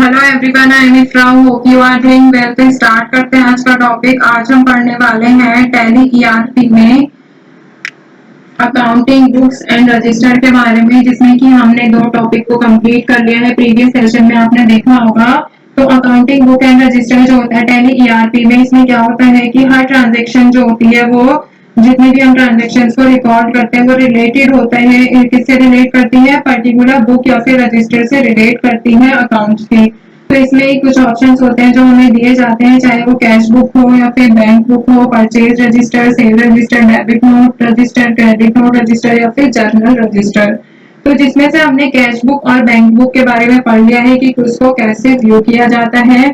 Hello everyone, I am Ifra, hope you are doing well. तो start करते हैं आज का टॉपिक। आज हम पढ़ने वाले हैं टैली ईआरपी में अकाउंटिंग बुक्स एंड रजिस्टर के बारे में, जिसमें कि हमने 2 टॉपिक को कंप्लीट कर लिया है। प्रीवियस सेशन में आपने देखा होगा। तो अकाउंटिंग बुक एंड रजिस्टर जो होता है टैली ईआरपी में, इसमें क्या होता है कि हर ट्रांजेक्शन जो होती है वो जितनी भी हम ट्रांजेक्शन्स को रिकॉर्ड करते हैं वो रिलेटेड होता है। किससे रिलेट करती है? पर्टिकुलर बुक या फिर रजिस्टर से रिलेट करती है अकाउंट्स के। तो इसमें कुछ ऑप्शंस होते हैं जो हमें दिए जाते हैं, चाहे वो कैश बुक हो या फिर बैंक बुक हो, purchase register, cell register, debit note register, credit note register या फिर जर्नल रजिस्टर। तो जिसमें से हमने कैश बुक और बैंक बुक के बारे में पढ़ लिया है कि उसको कैसे व्यू किया जाता है,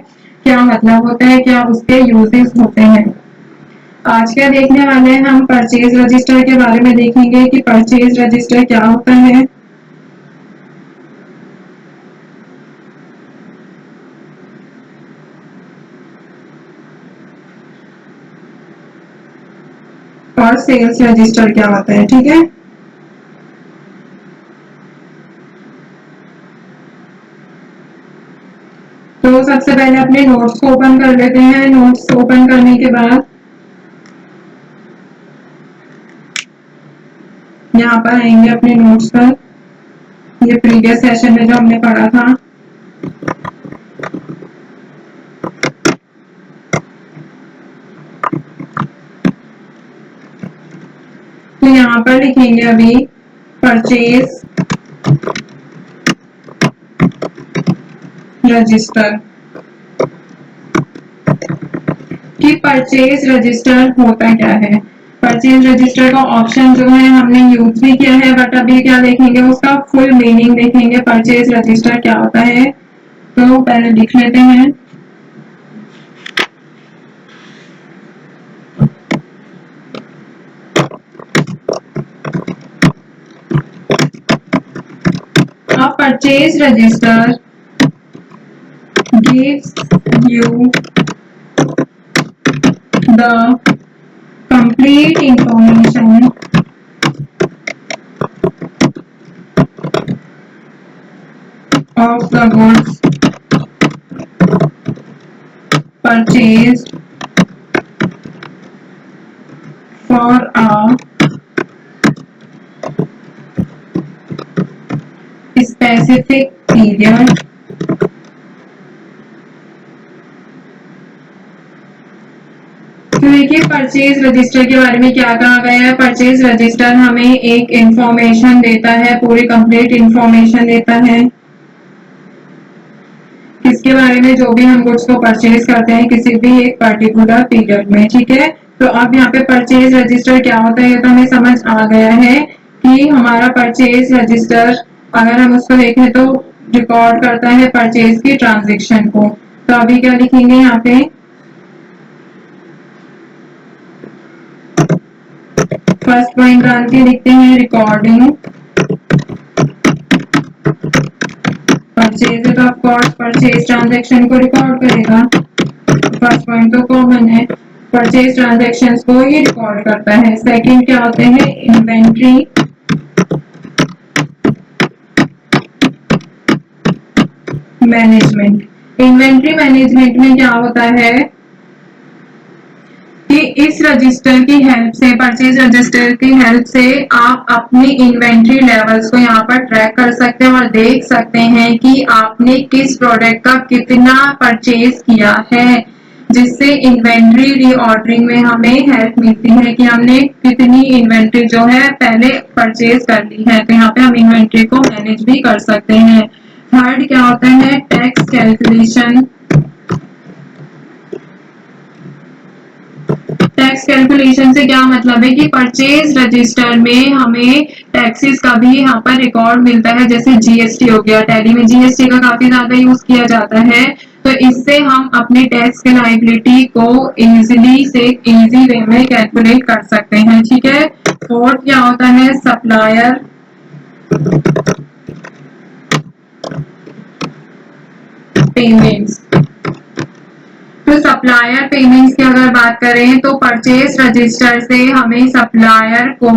क्या मतलब होता है, क्या उसके यूजेस होते हैं। आज क्या देखने वाले हैं हम? परचेज रजिस्टर के बारे में देखेंगे कि परचेज रजिस्टर क्या होता है। और सेल्स रजिस्टर क्या होता है, ठीक है। तो सबसे पहले अपने नोट्स को ओपन कर लेते हैं। नोट्स ओपन करने के बाद यहाँ पर आएंगे अपने नोट्स पर। ये प्रीवियस सेशन में जो हमने पढ़ा था, तो यहाँ पर लिखेंगे अभी परचेज रजिस्टर कि परचेज रजिस्टर होता क्या है। परचेज रजिस्टर का ऑप्शन जो है हमने यूज भी किया है, बट अभी क्या देखेंगे, उसका फुल मीनिंग देखेंगे। परचेज रजिस्टर क्या होता है तो पहले लिख लेते हैं। A purchase register gives you the complete information of the goods purchased for a specific period तो देखिए परचेज रजिस्टर के बारे में क्या कहा गया है। परचेज रजिस्टर हमें एक इंफॉर्मेशन देता है, पूरी कंप्लीट इंफॉर्मेशन देता है किसके बारे में, जो भी हम गुड्स को परचेज करते हैं किसी भी एक पर्टिकुलर पीरियड में, ठीक है। तो अब यहाँ पे परचेज रजिस्टर क्या होता है ये तो हमें समझ आ गया है कि हमारा परचेज रजिस्टर अगर हम उसको देखें तो रिकॉर्ड करता है परचेज की ट्रांजेक्शन को। तो अभी क्या लिखेंगे यहाँ पे, फर्स्ट पॉइंट डाल के लिखते हैं रिकॉर्डिंग परचेज है, तो ऑफ कोर्स परचेज ट्रांजैक्शन को रिकॉर्ड करेगा। फर्स्ट पॉइंट तो कॉमन है, परचेज ट्रांजैक्शंस को ये रिकॉर्ड करता है। सेकंड क्या होते हैं, इन्वेंट्री मैनेजमेंट। इन्वेंट्री मैनेजमेंट में क्या होता है कि इस रजिस्टर की हेल्प से, परचेज रजिस्टर की हेल्प से आप अपनी इन्वेंट्री लेवल्स को यहाँ पर ट्रैक कर सकते हैं और देख सकते हैं कि आपने किस प्रोडक्ट का कितना परचेज किया है, जिससे इन्वेंट्री रीऑर्डरिंग में हमें हेल्प मिलती है कि हमने कितनी इन्वेंट्री जो है पहले परचेज कर ली है। तो यहाँ पे हम इन्वेंट्री को मैनेज भी कर सकते हैं। थर्ड क्या होता है, टैक्स कैलकुलेशन। टैक्स कैलकुलेशन से क्या मतलब है कि परचेज रजिस्टर में हमें टैक्सेस का भी यहाँ पर रिकॉर्ड मिलता है। जैसे जीएसटी हो गया, टैली में जीएसटी का काफी ज्यादा यूज किया जाता है, तो इससे हम अपनी टैक्स के लायबिलिटी को इजी वे में कैलकुलेट कर सकते हैं, ठीक है। फोर्थ क्या होता है, सप्लायर पेमेंट्स। तो सप्लायर पेमेंट्स की अगर बात करें तो परचेज रजिस्टर से हमें सप्लायर को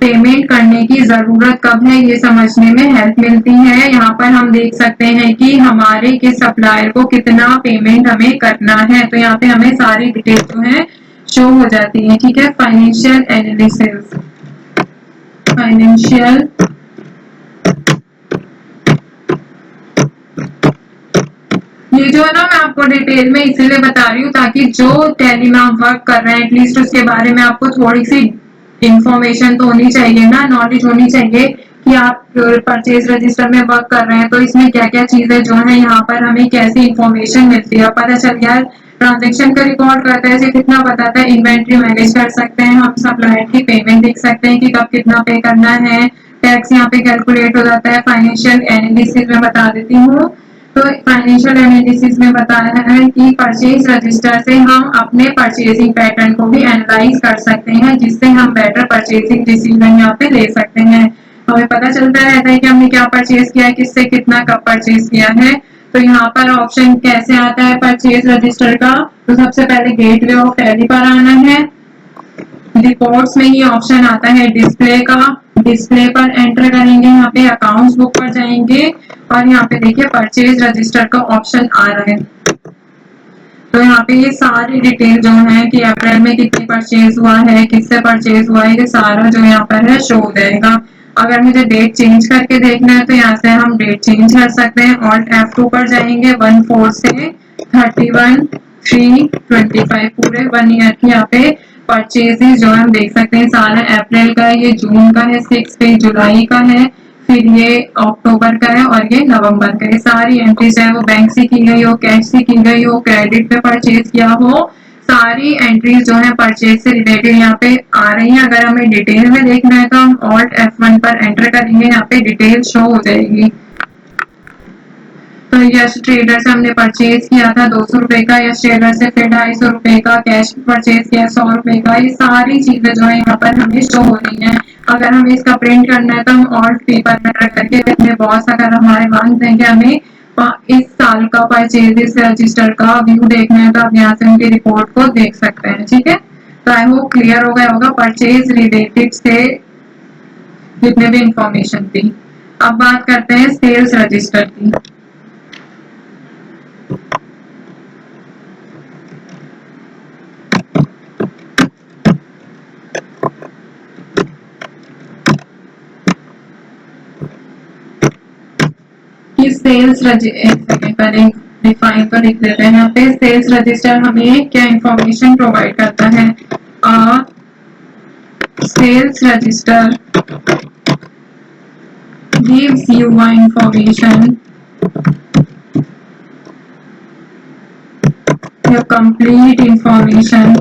पेमेंट करने की जरूरत कब है ये समझने में हेल्प मिलती है। यहाँ पर हम देख सकते हैं कि हमारे किस सप्लायर को कितना पेमेंट हमें करना है, तो यहाँ पे हमें सारी डिटेल जो है शो हो जाती है। ठीक है, फाइनेंशियल एनालिसिस, फाइनेंशियल ये जो है ना मैं आपको डिटेल में इसीलिए बता रही हूँ ताकि जो टैली में आप वर्क कर रहे हैं एटलीस्ट उसके बारे में आपको थोड़ी सी इंफॉर्मेशन तो होनी चाहिए ना, नॉलेज होनी चाहिए कि आप परचेज रजिस्टर में वर्क कर रहे हैं तो इसमें क्या क्या चीजें जो है यहाँ पर हमें कैसी इंफॉर्मेशन मिलती है। पता चल गया ट्रांजेक्शन का रिकॉर्ड करता है, सिर्फ इतना बताता है। इन्वेंट्री मैनेज कर सकते हैं हम, सप्लायर की पेमेंट देख सकते हैं कि कब कितना पे करना है, टैक्स यहाँ पे कैलकुलेट हो जाता है। फाइनेंशियल एनालिसिस में बता देती हूँ, तो फाइनेंशियल एनालिसिस में बताया है कि परचेज रजिस्टर से हम अपने परचेजिंग पैटर्न को भी एनालाइज कर सकते हैं जिससे हम बेटर परचेजिंग डिसीजन यहाँ पे ले सकते हैं। हमें पता चलता रहता है कि हमने क्या परचेज किया है, किससे कितना कब परचेज किया है। तो यहाँ पर ऑप्शन कैसे आता है परचेज रजिस्टर का, तो सबसे पहले गेटवे ऑफ टैली पर आना है। रिपोर्ट्स में ही ऑप्शन आता है डिस्प्ले का, डिस्प्ले पर एंटर करेंगे, यहाँ पे अकाउंट्स बुक पर जाएंगे और यहाँ पे देखिए परचेज रजिस्टर का ऑप्शन आ रहा है। तो यहाँ पे ये सारी डिटेल जो है कि अप्रैल में कितनी परचेज हुआ है, किससे परचेज हुआ है, ये सारा जो यहाँ पर है शो हो जाएगा। अगर मुझे डेट चेंज करके देखना है तो यहाँ से हम डेट चेंज कर सकते हैं। ऑल्ट F2 पर जाएंगे, 14 से 31/3/25 पूरे 1 ईयर की यहाँ पे परचेजेस जो हम देख सकते हैं। सारा अप्रैल का है, ये जून का है, 6 पे जुलाई का है, फिर ये अक्टूबर का है और ये नवंबर का है। सारी एंट्री चाहे वो बैंक से की गई हो, कैश से की गई हो, क्रेडिट पे परचेज किया हो, सारी एंट्रीज जो है परचेज से रिलेटेड यहाँ पे आ रही हैं। अगर हमें डिटेल में देखना है तो हम ऑल्ट F1 पर एंटर करेंगे, यहाँ पे डिटेल शो हो जाएगी। तो यश ट्रेडर से हमने परचेज किया था 200 रुपए का, यश ट्रेडर से फिर 250 रुपए का कैश परचेज किया 100 रुपए का। ये सारी चीजें जो है यहाँ पर हमें शो हो रही है। अगर हमें इसका प्रिंट करना है तो हम ऑल्ट पेपर में रख करके अपने बॉस अगर हमारे मांगते हैं कि हमें इस साल का परचेज रजिस्टर का व्यू देखना है तो आप यहाँ से उनकी रिपोर्ट को देख सकते हैं। ठीक है, तो आई होप क्लियर हो गया होगा परचेज रिलेटेड से जितने भी इंफॉर्मेशन थी। अब बात करते हैं सेल्स रजिस्टर की। कि सेल्स रजिस्टर डिफाइन तो लिख देते हैं यहाँ पे। सेल्स रजिस्टर हमें क्या इंफॉर्मेशन प्रोवाइड करता है। Sales register gives you information, your complete information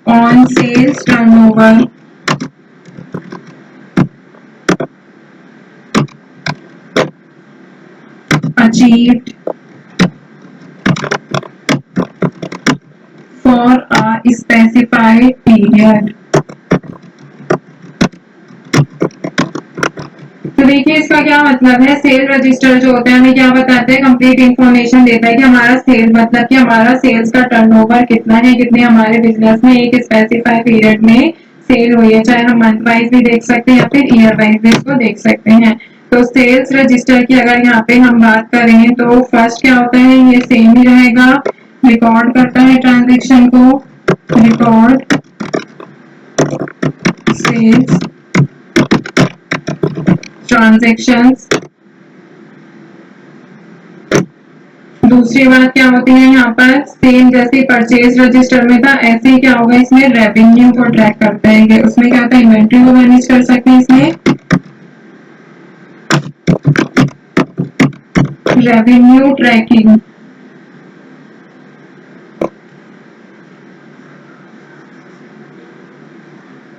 on sales turnover achieved for a specified period। तो देखिए इसका क्या मतलब है, सेल रजिस्टर जो होता है हमें क्या बताते हैं, कंप्लीट इंफॉर्मेशन देता है कि हमारा सेल मतलब कि हमारा सेल्स का टर्नओवर कितना है, कितने हमारे बिजनेस में एक स्पेसिफाइड पीरियड में सेल हुई है। चाहे हम मंथ वाइज भी देख सकते हैं या फिर ईयर वाइज भी इसको देख सकते हैं। तो सेल्स रजिस्टर की अगर यहाँ पे हम बात करें तो फर्स्ट क्या होता है, ये सेम ही रहेगा, रिकॉर्ड करता है ट्रांजेक्शन को, रिकॉर्ड सेल्स ट्रांजेक्शंस। दूसरी बात क्या होती है यहाँ पर, सेम जैसे परचेज रजिस्टर में था ऐसे ही क्या होगा इसमें रेवेन्यू को ट्रैक करता है। उसमें क्या होता है, इन्वेंट्री को मैनेज कर सकते हैं इसमें, रेवेन्यू ट्रैकिंग।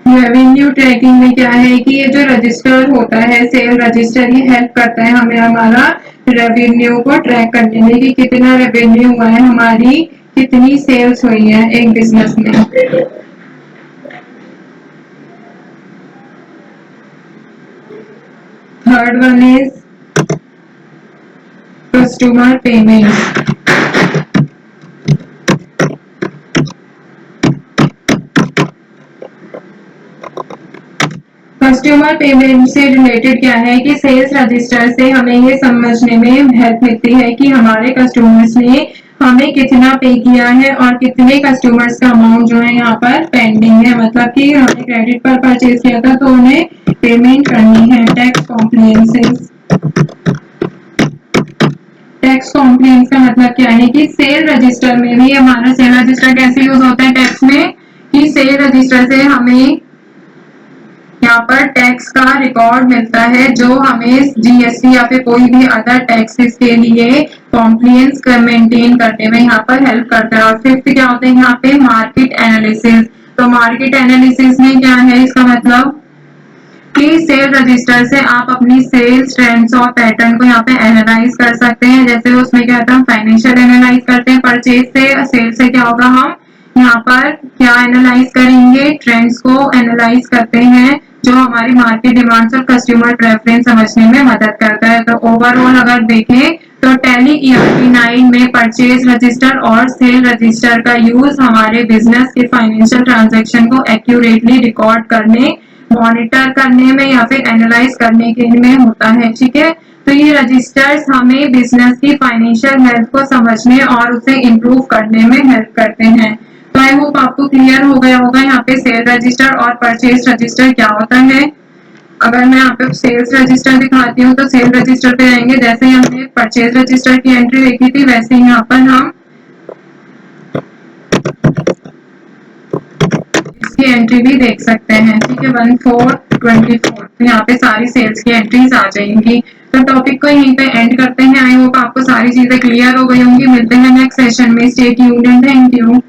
रेवेन्यू ट्रैकिंग में क्या है कि ये जो रजिस्टर होता है सेल रजिस्टर, ये हेल्प करता है हमें हमारा रेवेन्यू को ट्रैक करने में कि कितना रेवेन्यू हुआ है, हमारी कितनी सेल्स हुई है एक बिजनेस में। Third one is customer payment. Consumer payment से रिलेटेड क्या है कि सेल्स रजिस्टर से हमें ये समझने में हेल्प मिलती है कि हमारे कस्टमर्स ने हमें कितना पे किया है और कितने कस्टमर्स का अमाउंट जो है यहाँ पर पेंडिंग है, मतलब कि हमने क्रेडिट पर परचेज किया था तो उन्हें पेमेंट करनी है। टैक्स कॉम्प्लायंसेस, टैक्स कॉम्प्लायंस का मतलब क्या है कि सेल रजिस्टर में भी हमारा सेल रजिस्टर कैसे यूज होता है टैक्स में, कि सेल रजिस्टर से हमें यहाँ पर टैक्स का रिकॉर्ड मिलता है जो हमें जीएसटी या फिर कोई भी अदर टैक्सेस के लिए कॉम्प्लायंस मेंटेन करने में यहाँ पर हेल्प करता है। और फिफ्थ क्या होता है यहाँ पे मार्केट एनालिसिस। तो मार्केट एनालिसिस में क्या है, इसका मतलब कि सेल रजिस्टर से आप अपनी सेल्स ट्रेंड्स और पैटर्न को यहाँ पे एनालाइज कर सकते हैं। जैसे उसमें क्या होता है, हम फाइनेंशियल एनालाइज करते हैं परचेज से, सेल से क्या होगा, हम यहाँ पर क्या एनालाइज करेंगे, ट्रेंड्स को एनालाइज करते हैं जो हमारी मार्केट डिमांड्स और कस्टमर प्रेफरेंस समझने में मदद करता है। तो ओवरऑल अगर देखें तो टैली ईआरपी 9 में परचेज रजिस्टर और सेल रजिस्टर का यूज हमारे बिजनेस के फाइनेंशियल ट्रांजैक्शन को एक्यूरेटली रिकॉर्ड करने, मॉनिटर करने में या फिर एनालाइज करने के में होता है। ठीक है, तो ये रजिस्टर्स हमें बिजनेस की फाइनेंशियल हेल्थ को समझने और उसे इम्प्रूव करने में हेल्प करते हैं। तो आई होप आपको क्लियर हो गया होगा यहाँ पे सेल रजिस्टर और परचेज रजिस्टर क्या होता है। अगर मैं यहाँ पे सेल्स रजिस्टर दिखाती हूँ तो सेल रजिस्टर पे जाएंगे, जैसे ही हमने परचेज रजिस्टर की एंट्री देखी थी वैसे ही यहाँ पर हम इसकी एंट्री भी देख सकते हैं। ठीक है, 1424, तो यहाँ पे सारी सेल्स की एंट्रीज आ जाएंगी। तो टॉपिक को यहीं पे एंड करते हैं। आई होप आपको सारी चीजें क्लियर हो गई होंगी। मिलते हैं नेक्स्ट सेशन में। Stay tuned and thank you.